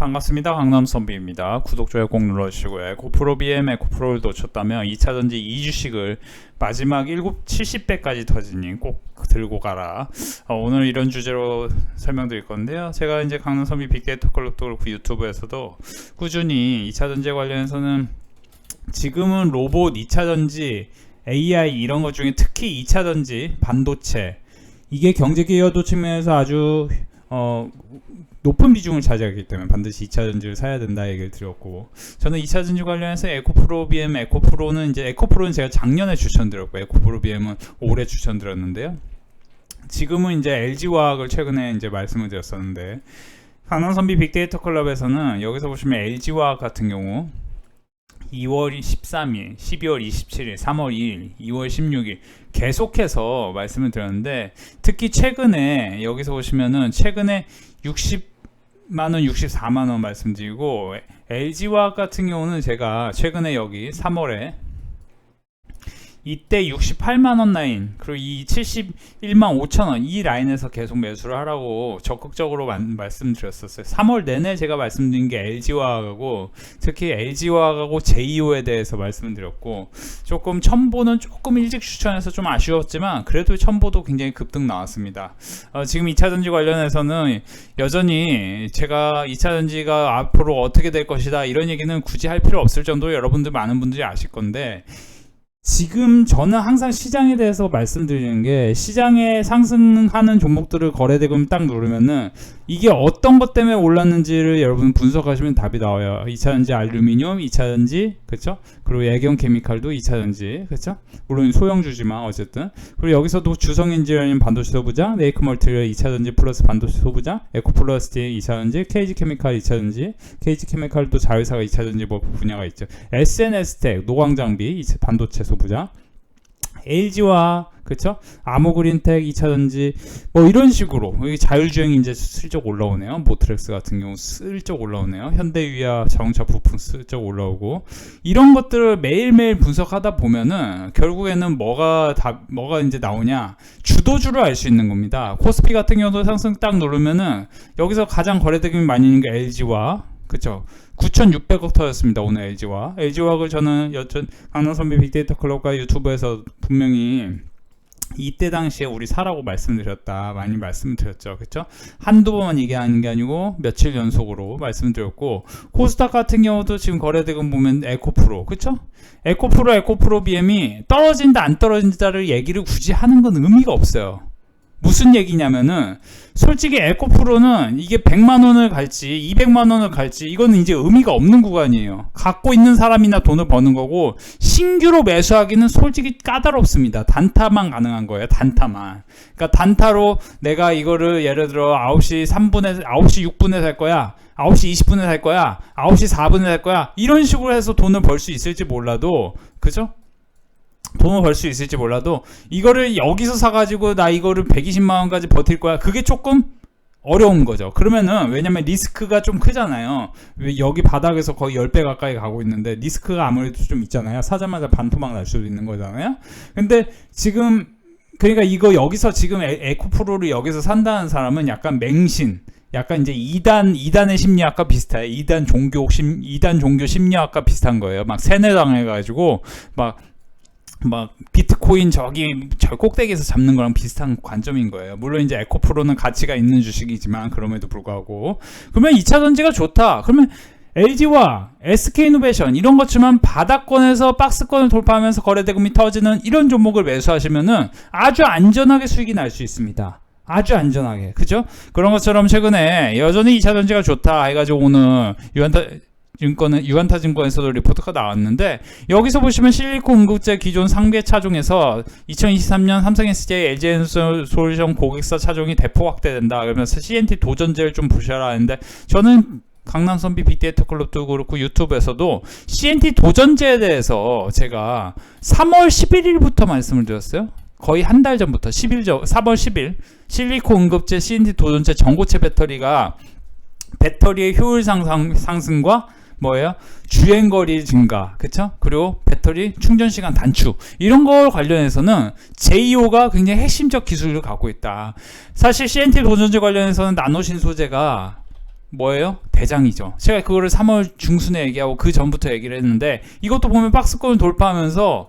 반갑습니다. 강남선비입니다. 구독, 좋아요 꼭 눌러주시고요. 에코프로 BM, 에코프로를 놓쳤다면 2차전지 2주식을 마지막 70배까지 터지니 꼭 들고 가라. 오늘 이런 주제로 설명드릴 건데요. 제가 이제 강남선비 빅데이터 클럽도 그렇고 유튜브에서도 꾸준히 2차전지 관련해서는 지금은 로봇, 2차전지, AI 이런 것 중에 특히 2차전지, 반도체 이게 경제 기여도 측면에서 아주 높은 비중을 차지하기 때문에 반드시 2차전지를 사야 된다 얘기를 드렸고, 저는 2차전지 관련해서 에코프로 BM, 에코프로는 제가 작년에 추천드렸고 에코프로 BM은 올해 추천드렸는데요. 지금은 이제 LG화학을 최근에 이제 말씀을 드렸었는데, 강남선비 빅데이터 클럽에서는 여기서 보시면 LG화학 같은 경우 2월 13일, 12월 27일, 3월 2일, 2월 16일 계속해서 말씀을 드렸는데, 특히 최근에 여기서 보시면은 최근에 60만원, 64만원 말씀드리고, LG화학 같은 경우는 제가 최근에 여기 3월에 이때 68만원 라인, 그리고 이 71만 5천원 이 라인에서 계속 매수를 하라고 적극적으로 말씀드렸었어요. 3월 내내 제가 말씀드린 게 LG화학하고, 특히 LG화학하고 제이오에 대해서 말씀을 드렸고, 조금 첨보는 조금 일찍 추천해서 좀 아쉬웠지만 그래도 첨보도 굉장히 급등 나왔습니다. 지금 2차전지 관련해서는 여전히 제가 2차전지가 앞으로 어떻게 될 것이다 이런 얘기는 굳이 할 필요 없을 정도로 여러분들 많은 분들이 아실 건데, 지금 저는 항상 시장에 대해서 말씀드리는 게, 시장에 상승하는 종목들을 거래대금 딱 누르면은 이게 어떤 것 때문에 올랐는지를 여러분 분석하시면 답이 나와요. 2차전지 알루미늄, 2차전지, 그쵸? 그리고 애경 케미칼도 2차전지, 그쵸? 물론 소형주지만 어쨌든. 그리고 여기서도 주성엔지니어링 반도체 소부장, 레이크 멀티리얼 2차전지 플러스 반도체 소부장, 에코플러스틱 2차전지, KG 케미칼 2차전지, KG 케미칼도 자회사가 2차전지 분야가 있죠. SNS텍 노광장비 반도체 소부장, LG화, 그쵸? 아모그린텍 2차전지, 뭐 이런 식으로 자율주행이 이제 슬쩍 올라오네요. 모트렉스 같은 경우 슬쩍 올라오네요. 현대위아 자동차 부품 슬쩍 올라오고, 이런 것들을 매일매일 분석하다 보면은 결국에는 뭐가 이제 나오냐, 주도주를 알 수 있는 겁니다. 코스피 같은 경우도 상승 딱 누르면은 여기서 가장 거래대금이 많이 있는 게 LG화, 그쵸? 9,600억 터졌습니다. 오늘 LG화학을 저는 강남선비 빅데이터 클럽과 유튜브에서 분명히 이때 당시에 우리 사라고 말씀드렸다, 많이 말씀드렸죠, 그쵸? 한두 번만 얘기하는 게 아니고 며칠 연속으로 말씀드렸고, 코스닥 같은 경우도 지금 거래대금 보면 에코프로, 그쵸? 에코프로 BM이 떨어진다 안 떨어진다를 얘기를 굳이 하는 건 의미가 없어요. 무슨 얘기냐면은, 솔직히 에코프로는 이게 100만원을 갈지 200만원을 갈지 이거는 이제 의미가 없는 구간이에요. 갖고 있는 사람이나 돈을 버는 거고, 신규로 매수하기는 솔직히 까다롭습니다. 단타만 가능한 거예요. 단타만. 그러니까 단타로 내가 이거를 예를 들어 9시 6분에 살 거야, 9시 20분에 살 거야, 9시 4분에 살 거야, 이런 식으로 해서 돈을 벌 수 있을지 몰라도, 그죠? 돈을 벌 수 있을지 몰라도 이거를 여기서 사가지고 나 이거를 120만원까지 버틸 거야, 그게 조금 어려운 거죠. 그러면은, 왜냐면 리스크가 좀 크잖아요. 여기 바닥에서 거의 10배 가까이 가고 있는데 리스크가 아무래도 좀 있잖아요. 사자마자 반토막 날 수도 있는 거잖아요. 근데 지금 그러니까 이거 여기서 지금 에코프로를 여기서 산다는 사람은 약간 맹신, 약간 이제 2단의 심리학과 비슷해요. 2단 종교 심리학과 비슷한 거예요. 막 세뇌당해가지고 막 비트코인 저 꼭대기에서 잡는 거랑 비슷한 관점인 거예요. 물론 이제 에코프로는 가치가 있는 주식이지만 그럼에도 불구하고, 그러면 2차전지가 좋다, 그러면 LG와 SK이노베이션 이런 것처럼 바닥권에서 박스권을 돌파하면서 거래대금이 터지는 이런 종목을 매수하시면은 아주 안전하게 수익이 날 수 있습니다. 아주 안전하게, 그죠? 그런 것처럼 최근에 여전히 2차전지가 좋다 해가지고 오늘 유한타증권에서도 리포트가 나왔는데, 여기서 보시면 실리콘 응급제 기존 상계 차종에서 2023년 삼성 SDI, LG에너지솔루션 고객사 차종이 대폭 확대된다 그러면서 CNT 도전제를 좀 보셔라 하는데, 저는 강남선비 빅데이터 클럽도 그렇고 유튜브에서도 CNT 도전제에 대해서 제가 3월 11일부터 말씀을 드렸어요. 거의 한 달 전부터 3월 10일 실리콘 응급제 CNT 도전제 전고체 배터리의 효율 상승과 뭐예요? 주행거리 증가, 그쵸? 그리고 배터리 충전시간 단축, 이런 걸 관련해서는 제이오가 굉장히 핵심적 기술을 갖고 있다. 사실 CNT 도전제 관련해서는 나노신 소재가 뭐예요? 대장이죠. 제가 그거를 3월 중순에 얘기하고 그 전부터 얘기를 했는데, 이것도 보면 박스권을 돌파하면서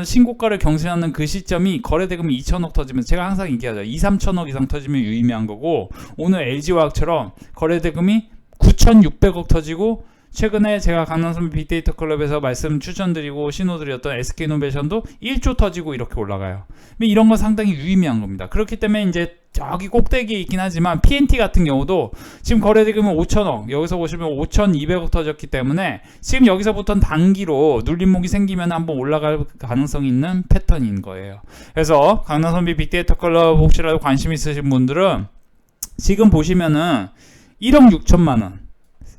신고가를 경신하는 그 시점이 거래대금이 2천억 터지면, 제가 항상 얘기하죠. 2, 3천억 이상 터지면 유의미한 거고, 오늘 LG화학처럼 거래대금이 9,600억 터지고, 최근에 제가 강남선비 빅데이터 클럽에서 말씀 추천드리고 신호드렸던 SK이노베이션도 1조 터지고 이렇게 올라가요. 이런 건 상당히 유의미한 겁니다. 그렇기 때문에 이제 저기 꼭대기에 있긴 하지만 PNT 같은 경우도 지금 거래대금은 5천억, 여기서 보시면 5,200억 터졌기 때문에 지금 여기서부터는 단기로 눌림목이 생기면 한번 올라갈 가능성이 있는 패턴인 거예요. 그래서 강남선비 빅데이터 클럽 혹시라도 관심 있으신 분들은 지금 보시면은 1억 6천만 원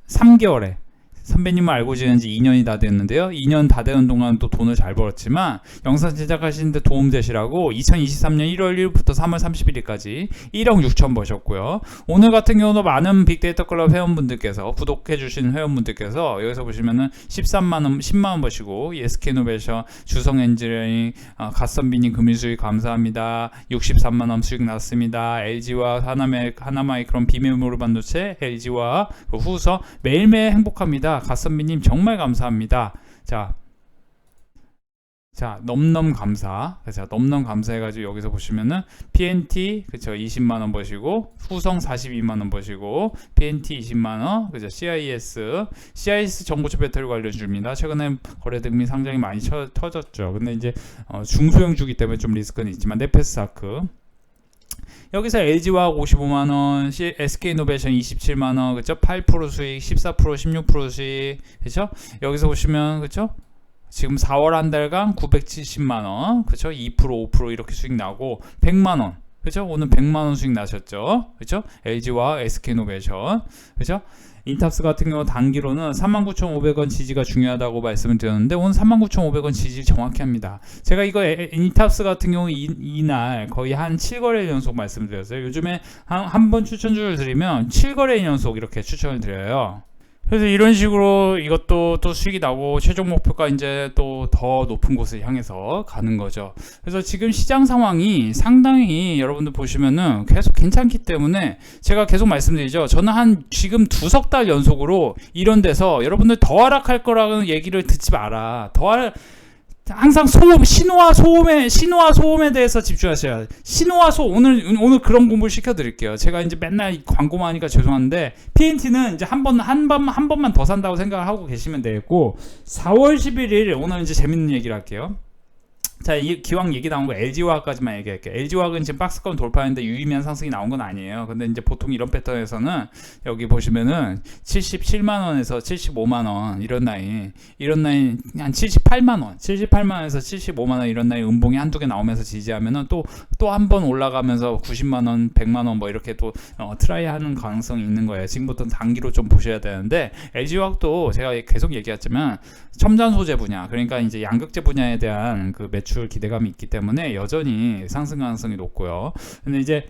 3개월에, 선배님을 알고 지낸 지 2년이 다 됐는데요. 2년 다 되는 동안 또 돈을 잘 벌었지만 영상 제작하시는데 도움 되시라고 2023년 1월 1일부터 3월 31일까지 1억 6천 버셨고요. 오늘 같은 경우도 많은 빅데이터 클럽 회원분들께서, 구독해주신 회원분들께서 여기서 보시면은 13만원, 10만원 버시고, SK이노베이션, 주성엔지니어링, 갓선비님 금일 수익 감사합니다. 63만원 수익 났습니다. LG와 하나마이크론 비메모리 반도체, LG와 후서 매일매일 행복합니다. 갓선비님 정말 감사합니다. 자, 넘넘 감사. 자, 넘넘 감사해가지고 여기서 보시면은 PNT, 그쵸, 20만원 버시고, 후성 42만원 버시고, PNT 20만원, 그죠, CIS 전고체 배터리 관련주입니다. 최근에 거래대금이 상당히 많이 터졌죠. 근데 이제 중소형주기 때문에 좀 리스크는 있지만, 네페스아크. 여기서 LG화학 55만원, SK이노베이션 27만원, 그쵸? 8% 수익, 14%, 16% 수익, 그쵸? 여기서 보시면, 그쵸? 지금 4월 한 달간 970만원, 그쵸? 2%, 5% 이렇게 수익 나고, 100만원, 그쵸? 오늘 100만원 수익 나셨죠? 그쵸? LG화학, SK이노베이션, 그쵸? 인탑스 같은 경우 단기로는 39,500원 지지가 중요하다고 말씀을 드렸는데, 오늘 39,500원 지지 정확히 합니다. 제가 이거 인탑스 같은 경우 이날 거의 한 7거래 연속 말씀드렸어요. 요즘에 한 번 추천주를 드리면 7거래 연속 이렇게 추천을 드려요. 그래서 이런 식으로 이것도 또 수익이 나고 최종 목표가 이제 또 더 높은 곳을 향해서 가는 거죠. 그래서 지금 시장 상황이 상당히 여러분들 보시면은 계속 괜찮기 때문에 제가 계속 말씀드리죠. 저는 지금 2석 달 연속으로 이런 데서 여러분들 더 하락할 거라는 얘기를 듣지 마라. 항상 신호와 소음에 대해서 집중하셔야. 신호와 오늘 그런 공부를 시켜드릴게요. 제가 이제 맨날 광고만 하니까 죄송한데, PNT는 이제 한 번만 더 산다고 생각을 하고 계시면 되겠고, 4월 11일 오늘 이제 재밌는 얘기를 할게요. 자, 기왕 얘기 나온 거 LG화학까지만 얘기할게요. LG화학은 지금 박스권 돌파했는데 유의미한 상승이 나온 건 아니에요. 근데 이제 보통 이런 패턴에서는 여기 보시면은 77만원에서 75만원 이런 라인 한 78만원에서 75만원 이런 라인 음봉이 한두 개 나오면서 지지하면은 또 한 번 올라가면서 90만원, 100만원 뭐 이렇게 또 트라이 하는 가능성이 있는 거예요. 지금부터는 단기로 좀 보셔야 되는데, LG화학도 제가 계속 얘기했지만 첨단 소재 분야, 그러니까 이제 양극재 분야에 대한 그 매출 기대감이 있기 때문에 여전히 상승 가능성이 높고요. 근데 이제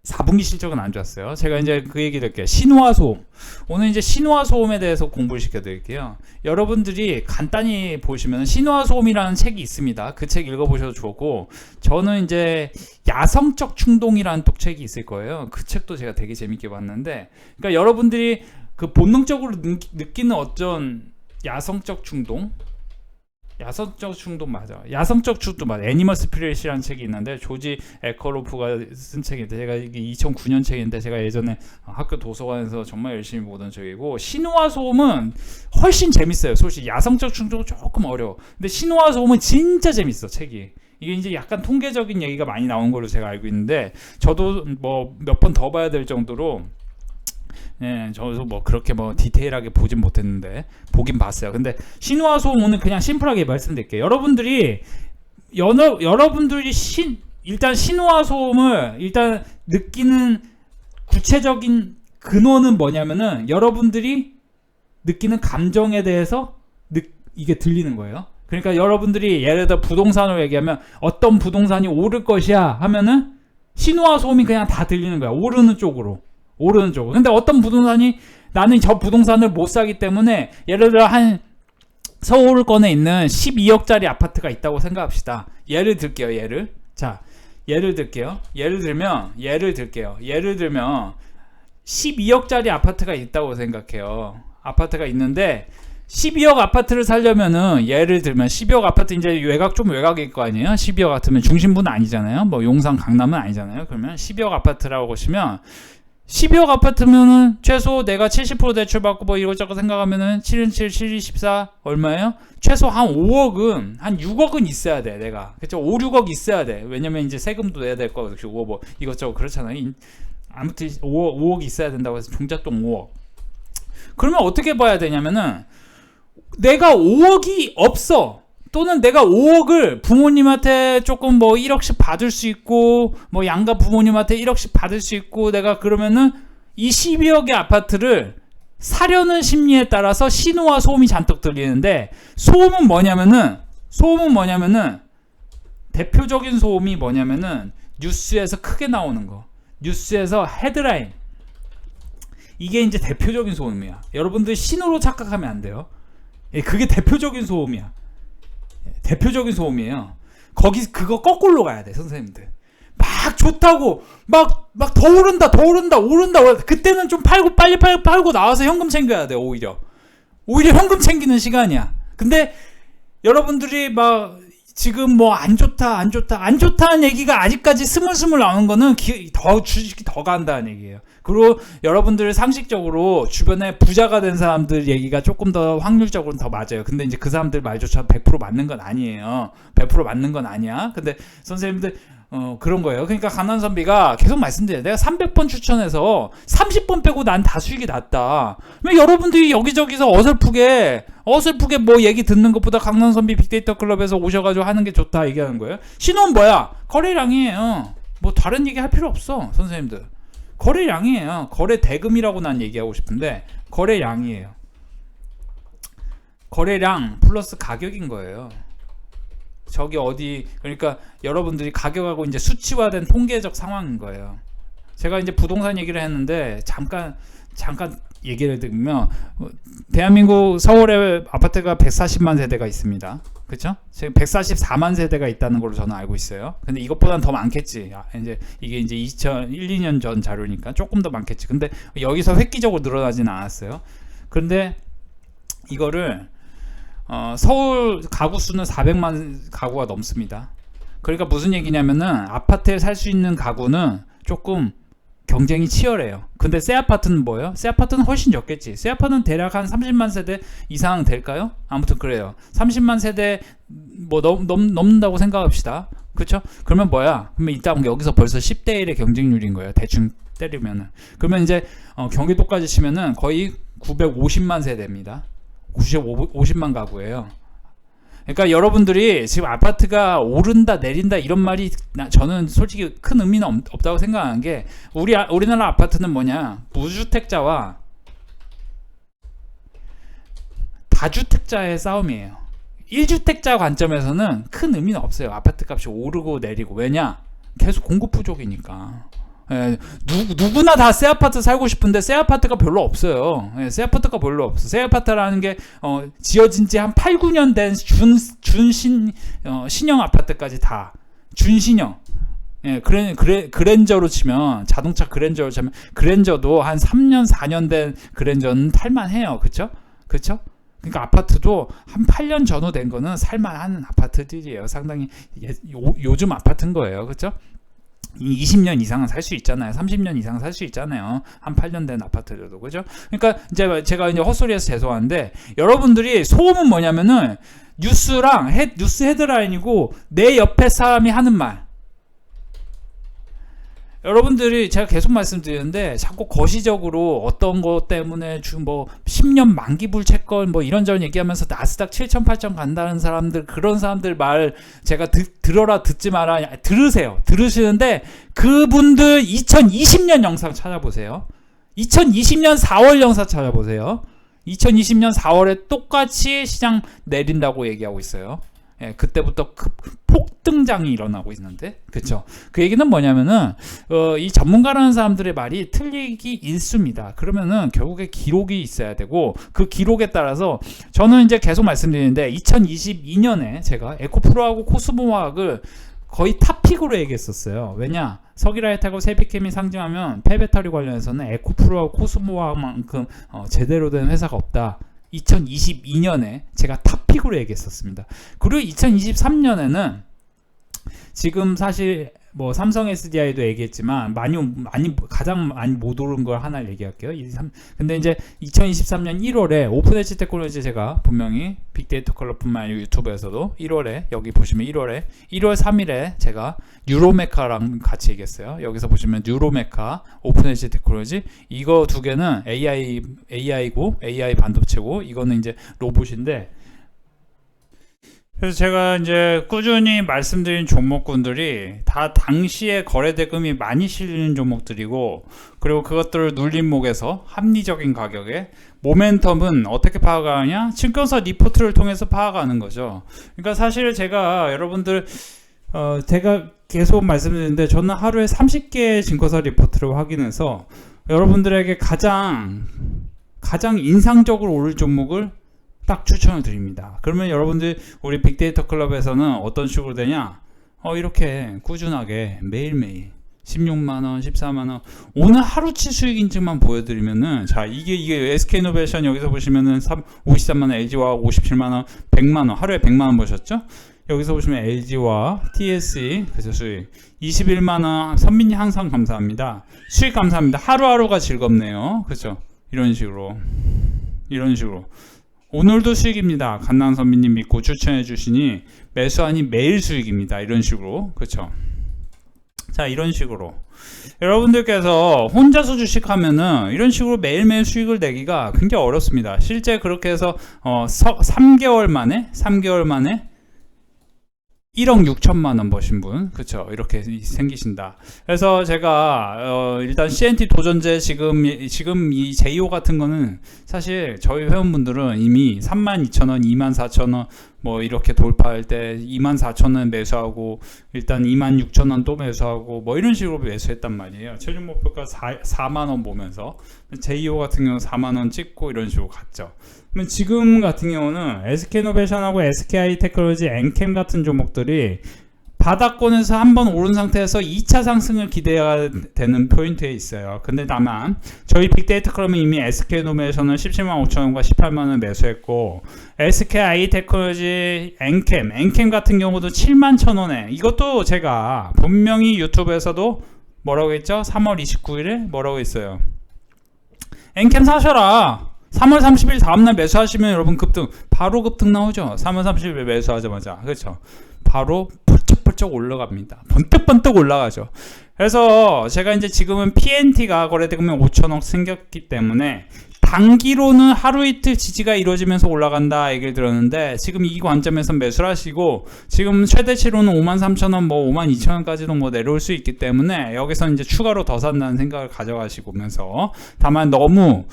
4분기 실적은 안 좋았어요. 제가 이제 그 얘기 드릴게요. 신호화소음. 오늘 이제 신호화소음에 대해서 공부를 시켜드릴게요. 여러분들이 간단히 보시면 신호화소음이라는 책이 있습니다. 그 책 읽어보셔도 좋고, 저는 이제 야성적 충동이라는 또 책이 있을 거예요. 그 책도 제가 되게 재밌게 봤는데, 그러니까 여러분들이 그 본능적으로 느끼는 어떤 야성적 충동 맞아. 야성적 충동 맞아. 애니멀 스피릿이라는 책이 있는데, 조지 에커로프가 쓴 책인데, 제가 이게 2009년 책인데, 제가 예전에 학교 도서관에서 정말 열심히 보던 책이고, 신호와 소음은 훨씬 재밌어요. 솔직히 야성적 충동은 조금 어려워. 근데 신호와 소음은 진짜 재밌어, 책이. 이게 이제 약간 통계적인 얘기가 많이 나온 걸로 제가 알고 있는데, 저도 뭐 몇 번 더 봐야 될 정도로, 저도 뭐 그렇게 뭐 디테일하게 보진 못했는데 보긴 봤어요. 근데 신호와 소음 오늘 그냥 심플하게 말씀드릴게요. 여러분들이 일단 신호와 소음을 일단 느끼는 구체적인 근원은 뭐냐면은, 여러분들이 느끼는 감정에 대해서 이게 들리는 거예요. 그러니까 여러분들이 예를 들어 부동산으로 얘기하면 어떤 부동산이 오를 것이야 하면은 신호와 소음이 그냥 다 들리는 거야. 오르는 쪽으로. 근데 어떤 부동산이, 나는 저 부동산을 못 사기 때문에, 예를 들어 한 서울권에 있는 12억짜리 아파트가 있다고 생각합시다. 예를 들면 12억짜리 아파트가 있다고 생각해요. 아파트가 있는데 12억 아파트를 살려면은 예를 들면 12억 아파트 이제 좀 외곽일 거 아니에요. 12억 같으면 중심부는 아니잖아요. 뭐 용산 강남은 아니잖아요. 그러면 12억 아파트라고 보시면 12억 아파트면은 최소 내가 70% 대출 받고 뭐 이것저것 생각하면은 7은 7, 7, 24 얼마예요? 최소 한 5억은 한 6억은 있어야 돼. 내가 그쵸? 5, 6억 있어야 돼. 왜냐면 이제 세금도 내야 될 거고 뭐 이것저것 그렇잖아요. 아무튼 5억 있어야 된다고 해서 종잣돈 5억. 그러면 어떻게 봐야 되냐면은 내가 5억이 없어. 또는 내가 5억을 부모님한테 조금 뭐 1억씩 받을 수 있고 뭐 양가 부모님한테 1억씩 받을 수 있고 내가 그러면은 이 12억의 아파트를 사려는 심리에 따라서 신호와 소음이 잔뜩 들리는데 소음은 뭐냐면은 대표적인 소음이 뭐냐면은 뉴스에서 크게 나오는 거. 뉴스에서 헤드라인. 이게 이제 대표적인 소음이야. 여러분들 신호로 착각하면 안 돼요. 그게 대표적인 소음이야. 대표적인 소음이에요. 그거 거꾸로 가야 돼, 선생님들. 막 좋다고, 막 더 오른다. 그때는 좀 빨리 팔고 나와서 현금 챙겨야 돼, 오히려 현금 챙기는 시간이야. 근데 여러분들이 막 지금 뭐 안 좋다는 얘기가 아직까지 스물스물 나오는 거는 주식이 더 간다는 얘기예요. 그리고 여러분들 상식적으로 주변에 부자가 된 사람들 얘기가 조금 더 확률적으로는 더 맞아요. 근데 이제 그 사람들 말조차 100% 맞는 건 아니에요. 100% 맞는 건 아니야. 근데 선생님들 그런 거예요. 그러니까 강남선비가 계속 말씀드려요. 내가 300번 추천해서 30번 빼고 난 다 수익이 났다. 왜 여러분들이 여기저기서 어설프게 뭐 얘기 듣는 것보다 강남선비 빅데이터 클럽에서 오셔가지고 하는 게 좋다 얘기하는 거예요. 신호는 뭐야? 거래량이에요. 뭐 다른 얘기 할 필요 없어, 선생님들. 거래량이에요. 거래 대금이라고 난 얘기하고 싶은데 거래량이에요. 거래량 플러스 가격인 거예요. 저기 어디 그러니까 여러분들이 가격하고 이제 수치화된 통계적 상황인 거예요. 제가 이제 부동산 얘기를 했는데 잠깐 얘기를 드리면 대한민국 서울에 아파트가 140만 세대가 있습니다. 그렇죠? 지금 144만 세대가 있다는 걸로 저는 알고 있어요. 근데 이것보다는 더 많겠지. 이제 이게 이제 2001, 2년 전 자료니까 조금 더 많겠지. 근데 여기서 획기적으로 늘어나지는 않았어요. 그런데 이거를 서울 가구 수는 400만 가구가 넘습니다. 그러니까 무슨 얘기냐면은 아파트에 살 수 있는 가구는 조금 경쟁이 치열해요. 근데 새 아파트는 뭐예요? 새 아파트는 훨씬 적겠지. 새 아파트는 대략 한 30만 세대 이상 될까요? 아무튼 그래요. 30만 세대 뭐 넘는다고 생각합시다. 그렇죠? 그러면 뭐야? 그러면 일단 여기서 벌써 10대 1의 경쟁률인 거예요. 대충 때리면은. 그러면 이제 경기도까지 치면은 거의 950만 세대입니다. 50만 가구예요. 그러니까 여러분들이 지금 아파트가 오른다 내린다 이런 말이 저는 솔직히 큰 의미는 없다고 생각하는 게 우리나라 아파트는 뭐냐, 무주택자와 다주택자의 싸움이에요. 1주택자 관점에서는 큰 의미는 없어요. 아파트 값이 오르고 내리고. 왜냐? 계속 공급 부족이니까. 누구나 다 새 아파트 살고 싶은데 새 아파트가 별로 없어요. 새 아파트가 별로 없어. 새 아파트라는 게 지어진 지 한 8, 9년 된 신형 아파트까지 다 준신형. 그랜저로 치면, 자동차 그랜저로 치면 그랜저도 한 3년 4년 된 그랜저는 탈만해요. 그쵸? 그러니까 아파트도 한 8년 전후 된 거는 살만한 아파트들이에요. 상당히 요즘 아파트인 거예요. 그쵸? 20년 이상은 살 수 있잖아요. 30년 이상 살 수 있잖아요. 한 8년 된 아파트들도. 그죠? 그러니까 이제 제가 이제 헛소리해서 죄송한데, 여러분들이 소음은 뭐냐면은 뉴스 헤드라인이고 내 옆에 사람이 하는 말. 여러분들이 제가 계속 말씀드리는데 자꾸 거시적으로 어떤 것 때문에 뭐 10년 만기불 채권 뭐 이런저런 얘기하면서 나스닥 7천 8천 간다는 사람들, 그런 사람들 말 제가 들어라 듣지 마라 들으세요. 들으시는데 그분들 2020년 영상 찾아보세요. 2020년 4월 영상 찾아보세요. 2020년 4월에 똑같이 시장 내린다고 얘기하고 있어요. 그때부터 폭등장이 일어나고 있는데, 그쵸? 그 얘기는 뭐냐면은 이 전문가라는 사람들의 말이 틀리기 일쑤입니다. 그러면은 결국에 기록이 있어야 되고, 그 기록에 따라서 저는 이제 계속 말씀드리는데 2022년에 제가 에코프로하고 코스모화학을 거의 탑픽으로 얘기했었어요. 왜냐? 서기라이트하고 세비캠이 상징하면 폐배터리 관련해서는 에코프로와 코스모와만큼 제대로 된 회사가 없다. 2022년에 제가 탑픽으로 얘기했었습니다. 그리고 2023년에는 지금 사실 뭐 삼성 SDI도 얘기했지만 가장 많이 못 오른 걸 하나 얘기할게요. 근데 이제 2023년 1월에 오픈 엣지 테크놀로지 제가 분명히 빅데이터 클럽뿐만 아니라 유튜브에서도 1월에 여기 보시면 1월 3일에 제가 뉴로메카랑 같이 얘기했어요. 여기서 보시면 뉴로메카, 오픈 엣지 테크놀로지 이거 두 개는 AI고 AI 반도체고 이거는 이제 로봇인데 그래서 제가 이제 꾸준히 말씀드린 종목군들이 다 당시에 거래대금이 많이 실리는 종목들이고 그리고 그것들을 눌림목에서 합리적인 가격에 모멘텀은 어떻게 파악하느냐? 증권사 리포트를 통해서 파악하는 거죠. 그러니까 사실 제가 여러분들 제가 계속 말씀드리는데 저는 하루에 30개의 증권사 리포트를 확인해서 여러분들에게 가장 인상적으로 오를 종목을 딱 추천을 드립니다. 그러면 여러분들 우리 빅데이터 클럽에서는 어떤 식으로 되냐? 이렇게 꾸준하게 매일매일 16만원, 14만원 오늘 하루치 수익 인증만 보여드리면은 자 이게 SK이노베이션 여기서 보시면은 53만원, LG와 57만원, 100만원 하루에 100만원 보셨죠? 여기서 보시면 LG와 TSE 그래서 수익 21만원 선민님 항상 감사합니다. 수익 감사합니다. 하루하루가 즐겁네요. 그렇죠? 이런 식으로 오늘도 수익입니다. 갓난 선비님 믿고 추천해 주시니 매수하니 매일 수익입니다. 이런 식으로 그렇죠? 자 이런 식으로 여러분들께서 혼자서 주식하면은 이런 식으로 매일매일 수익을 내기가 굉장히 어렵습니다. 실제 그렇게 해서 3개월 만에 1억 6천만원 버신 분, 그쵸? 이렇게 생기신다. 그래서 제가, 일단 CNT 도전제 지금 이 제이오 같은 거는 사실 저희 회원분들은 이미 32,000원, 24,000원 뭐 이렇게 돌파할 때 24,000원 매수하고 일단 26,000원 또 매수하고 뭐 이런 식으로 매수했단 말이에요. 최종 목표가 4만원 보면서 제이오 같은 경우는 4만원 찍고 이런 식으로 갔죠. 그러면 지금 같은 경우는 SK이노베이션하고 SKI 테크놀로지, 엔캠 같은 종목들이 바닥권에서 한번 오른 상태에서 2차 상승을 기대해야 되는 포인트에 있어요. 근데 다만 저희 빅데이터 클럽은 이미 SK이노베이션을 17만 5천원과 18만원 매수했고 SKI 테크놀로지, 엔캠 같은 경우도 7만 1천원에 이것도 제가 분명히 유튜브에서도 뭐라고 했죠? 3월 29일에 뭐라고 했어요? 엔캠 사셔라. 3월 30일 다음날 매수하시면 여러분 바로 급등 나오죠. 3월 30일 매수하자마자 그렇죠. 바로 번쩍번쩍 올라갑니다. 번뜩번뜩 올라가죠. 그래서 제가 이제 지금은 PNT가 거래대금이 5천억 생겼기 때문에 단기로는 하루 이틀 지지가 이루어지면서 올라간다 얘기를 들었는데 지금 이 관점에서 매수를 하시고 지금 최대치로는 53,000원 뭐 52,000원까지도 뭐 내려올 수 있기 때문에 여기서 이제 추가로 더 산다는 생각을 가져가시면서 다만 너무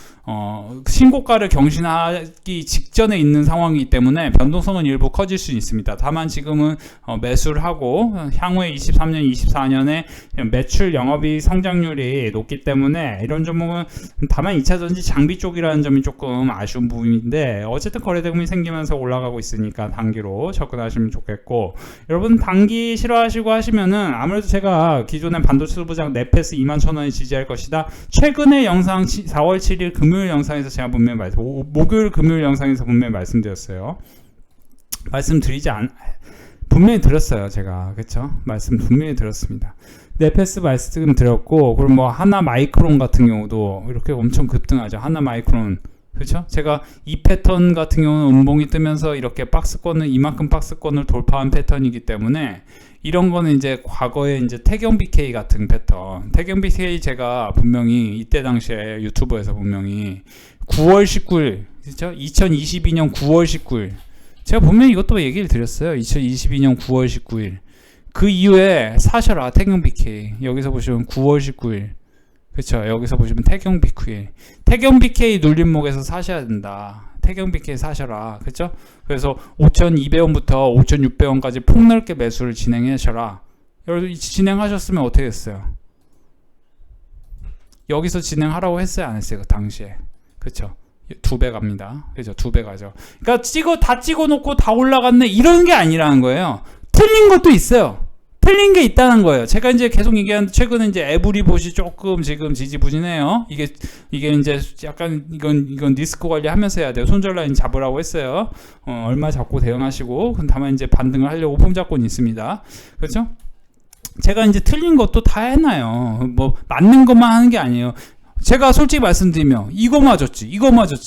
신고가를 경신하기 직전에 있는 상황이기 때문에 변동성은 일부 커질 수 있습니다. 다만 지금은 매수를 하고 향후에 23년, 24년에 매출 영업이익 성장률이 높기 때문에 이런 종목은 다만 2차전지 장비 쪽이라는 점이 조금 아쉬운 부분인데 어쨌든 거래대금이 생기면서 올라가고 있으니까 단기로 접근하시면 좋겠고 여러분 단기 싫어하시고 하시면은 아무래도 제가 기존의 반도체 소부장 네페스 21,000원에 지지할 것이다. 최근의 영상 4월 7일 금요일 영상에서 제가 분명히 목요일 금요일 영상에서 분명히 말씀드렸어요. 분명히 드렸어요. 제가 그쵸? 말씀 분명히 드렸습니다. 네페스 말씀 드렸고 그리고 뭐 하나 마이크론 같은 경우도 이렇게 엄청 급등하죠. 하나 마이크론 그렇죠? 제가 이 패턴 같은 경우는 음봉이 뜨면서 이렇게 이만큼 박스권을 돌파한 패턴이기 때문에 이런 거는 이제 과거에 이제 태경 BK 같은 패턴. 태경 BK 제가 분명히 이때 당시에 유튜브에서 분명히 9월 19일 그렇죠? 2022년 9월 19일 제가 분명히 이것도 얘기를 드렸어요. 2022년 9월 19일 그 이후에 사셔라 태경 BK 여기서 보시면 9월 19일 그쵸 여기서 보시면 태경 BK 눌림목에서 사셔야 된다. 태경 BK 사셔라 그쵸 그래서 5,200원부터 5,600원까지 폭넓게 매수를 진행하셔라. 여러분 진행하셨으면 어떻게 됐어요? 여기서 진행하라고 했어요 안 했어요? 그 당시에 그쵸 2배 갑니다. 그죠 2배 가죠. 그러니까 다 찍어 놓고 다 올라갔네 이런 게 아니라는 거예요. 틀린 것도 있어요. 틀린 게 있다는 거예요. 제가 이제 계속 얘기하는데 최근에 이제 에브리봇이 조금 지금 지지부진해요. 이게 이제 약간 이건 리스크 관리하면서 해야 돼요. 손절 라인 잡으라고 했어요. 얼마 잡고 대응하시고 다만 이제 반등을 하려고 폼 잡고는 있습니다. 그렇죠? 제가 이제 틀린 것도 다 해놔요. 뭐 맞는 것만 하는 게 아니에요. 제가 솔직히 말씀드리면 이거 맞았지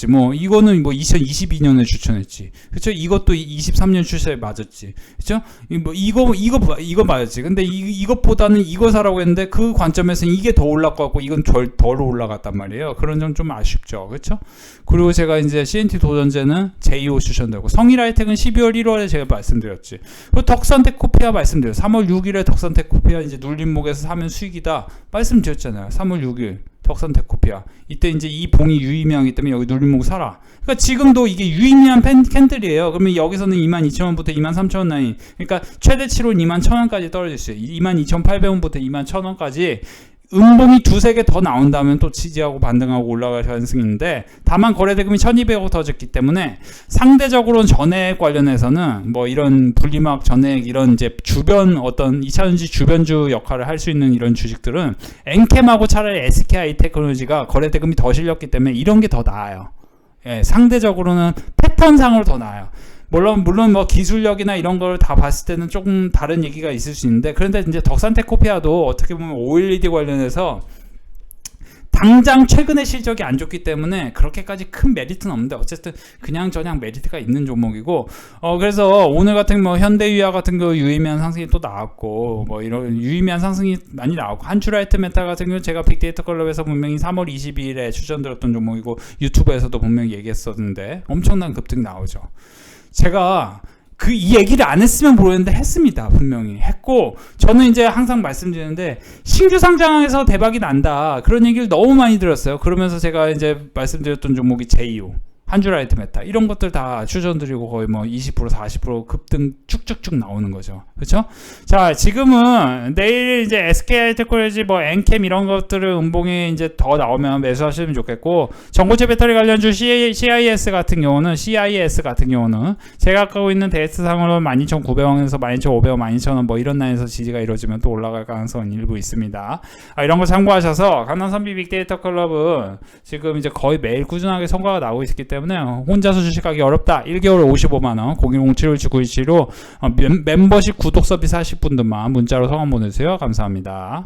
뭐 이거는 뭐 2022년에 추천했지, 그렇죠? 이것도 23년 추천에 맞았지, 그렇죠? 뭐 이거 맞았지. 근데 이것보다는 이거 사라고 했는데 그 관점에서 이게 더 올라갔고 이건 덜 올라갔단 말이에요. 그런 점 좀 아쉽죠, 그렇죠? 그리고 제가 이제 CNT 도전제는 제2호 추천되고, 성일하이텍은 12월 1월에 제가 말씀드렸지. 그리고 덕선테코피아 말씀드려요. 3월 6일에 덕선테코피아 이제 눌림목에서 사면 수익이다 말씀드렸잖아요. 3월 6일 덕선테코피아, 이때 이제 이 봉이 유의미하기 때문에 여기 눌림목 사라. 그러니까 지금도 이게 유의미한 캔들이에요. 그러면 여기서는 22,000원부터 23,000원 라인, 그러니까 최대치로 21,000원까지 떨어질 수 있어요. 22,800원부터 21,000원까지 음봉이 두세 개 더 나온다면 또 지지하고 반등하고 올라갈 가능성이 있는데, 다만 거래대금이 1200억 더 졌기 때문에 상대적으로는 전액 관련해서는 뭐 이런 분리막 전액 이런 이제 주변 어떤 2차전지 주변주 역할을 할 수 있는 이런 주식들은 엔캠하고 차라리 SK하이테크놀로지가 거래대금이 더 실렸기 때문에 이런 게 더 나아요. 예, 상대적으로는 패턴상으로 더 나아요. 물론 뭐 기술력이나 이런 걸 다 봤을 때는 조금 다른 얘기가 있을 수 있는데, 그런데 이제 덕산테코피아도 어떻게 보면 OLED 관련해서 당장 최근에 실적이 안 좋기 때문에 그렇게까지 큰 메리트는 없는데, 어쨌든 그냥 저냥 메리트가 있는 종목이고, 그래서 오늘 같은 뭐 현대유야 같은 거 유의미한 상승이 또 나왔고, 뭐 이런 유의미한 상승이 많이 나왔고, 한추라이트 메타 같은 경우 제가 빅데이터 클럽에서 분명히 3월 22일에 추천드렸던 종목이고 유튜브에서도 분명히 얘기했었는데 엄청난 급등이 나오죠. 제가 이 얘기를 안 했으면 모르겠는데 했습니다. 분명히 했고, 저는 이제 항상 말씀드리는데 신규 상장에서 대박이 난다 그런 얘기를 너무 많이 들었어요. 그러면서 제가 이제 말씀드렸던 종목이 제2호, 한주라이트 메타 이런 것들 다 추천드리고 거의 뭐 20% 40% 급등 쭉쭉쭉 나오는 거죠. 그렇죠? 자, 지금은 내일 이제 SK하이테크놀로지 뭐 엔캠 이런 것들을 음봉이 이제 더 나오면 매수하시면 좋겠고, 전고체 배터리 관련주 CIS 같은 경우는 제가 갖고 있는 데이트상으로 12,900원에서 12,500원, 12,000원 뭐 이런 라인에서 지지가 이루어지면 또 올라갈 가능성은 일부 있습니다. 이런 거 참고하셔서 강남선비 빅데이터 클럽은 지금 이제 거의 매일 꾸준하게 성과가 나오고 있기 때문에 혼자서 주식하기 어렵다. 1개월에 55만원 010-717-9927로 멤버십 구독 서비스 하실 분들만 문자로 성함 보내주세요. 감사합니다.